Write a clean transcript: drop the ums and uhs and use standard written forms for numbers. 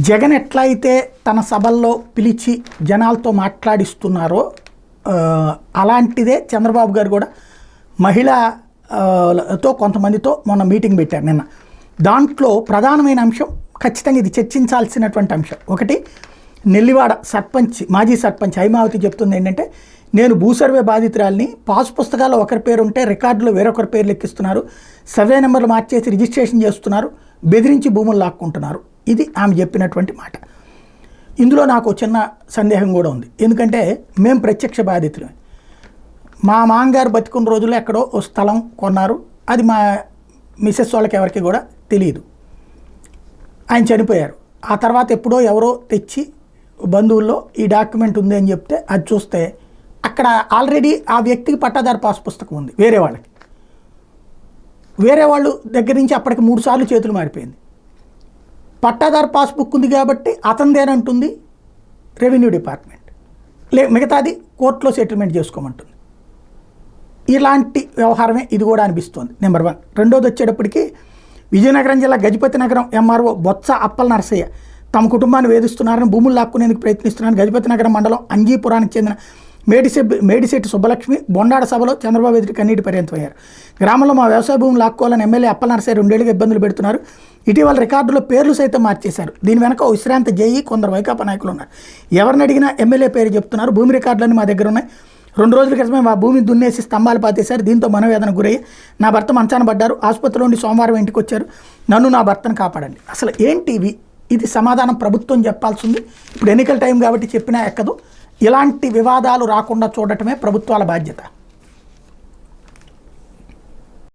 జగన్ ఎట్లా అయితే తన సభల్లో పిలిచి జనాలతో మాట్లాడిస్తున్నారో అలాంటిదే చంద్రబాబు గారు కూడా మహిళతో కొంతమందితో మొన్న మీటింగ్ పెట్టారు నిన్న. దాంట్లో ప్రధానమైన అంశం ఖచ్చితంగా ఇది చర్చించాల్సినటువంటి అంశం. ఒకటి, నెల్లివాడ సర్పంచ్, మాజీ సర్పంచ్ హైమావతి చెప్తుంది ఏంటంటే, నేను భూసర్వే బాధితురాల్ని, పాస్ పుస్తకాల్లో ఒకరి పేరు ఉంటే రికార్డులో వేరొకరి పేర్లు ఎక్కిస్తున్నారు, సర్వే నెంబర్లు మార్చేసి రిజిస్ట్రేషన్ చేస్తున్నారు, బెదిరించి భూములు లాక్కుంటున్నారు. ఇది ఆమె చెప్పినటువంటి మాట. ఇందులో నాకు చిన్న సందేహం కూడా ఉంది. ఎందుకంటే మేము ప్రత్యక్ష బాధితులమే. మా మామగారు బతికున్న రోజుల్లో ఎక్కడో ఓ స్థలం కొన్నారు, అది మా మిసెస్ వాళ్ళకి ఎవరికి కూడా తెలియదు. ఆయన చనిపోయారు. ఆ తర్వాత ఎప్పుడో ఎవరో తెచ్చి బంధువుల్లో ఈ డాక్యుమెంట్ ఉంది అని చెప్తే అది చూస్తే అక్కడ ఆల్రెడీ ఆ వ్యక్తికి పట్టాదారు పాస్ పుస్తకం ఉంది, వేరే వాళ్ళు దగ్గర నుంచి అప్పటికి 3 సార్లు చేతులు మారిపోయింది. పట్టాదారు పాస్బుక్ ఉంది కాబట్టి అతనిదేనంటుంది రెవెన్యూ డిపార్ట్మెంట్, మిగతాది కోర్టులో సెటిల్మెంట్ చేసుకోమంటుంది. ఇలాంటి వ్యవహారమే ఇది కూడా అనిపిస్తోంది, నెంబర్ 1. రెండోది వచ్చేటప్పటికి, విజయనగరం జిల్లా గజపతి నగరం ఎంఆర్ఓ బొత్స అప్పల నరసయ్య తమ కుటుంబాన్ని వేధిస్తున్నారని, భూములు లాక్కునేందుకు ప్రయత్నిస్తున్నారని గజపతి నగరం మండలం అంజీపురానికి చెందిన మేడిశెట్టి సుబ్బలక్ష్మి బొండాడ సభలో చంద్రబాబు ఎదుటి కన్నీటి పర్యంతమయ్యారు. గ్రామంలో మా వ్యవసాయ భూములు లాక్కోవాలని ఎమ్మెల్యే అప్పల నరసయ్య 2 ఏళ్లుగా ఇబ్బందులు పెడుతున్నారు. ఇటీవల రికార్డులో పేర్లు సైతం మార్చేశారు. దీని వెనక ఓ విశ్రాంత జేఈ, కొందరు వైకాపా నాయకులు ఉన్నారు. ఎవరిని అడిగినా ఎమ్మెల్యే పేరు చెప్తున్నారు. భూమి రికార్డులన్నీ మా దగ్గర ఉన్నాయి. 2 రోజుల క్రితమే మా భూమిని దున్నేసి స్తంభాలు పాతేశారు. దీంతో మనోవేదన గురయ్యి నా భర్త మంచాన పడ్డారు. ఆసుపత్రిలో నుండి సోమవారం ఇంటికి వచ్చారు. నన్ను నా భర్తను కాపాడండి. అసలు ఏంటి ఇది సమాధానం ప్రభుత్వం చెప్పాల్సి ఉంది. ఇప్పుడు ఎన్నికల టైం కాబట్టి చెప్పినా ఎక్కదు. ఇలాంటి వివాదాలు రాకుండా చూడటమే ప్రభుత్వాల బాధ్యత.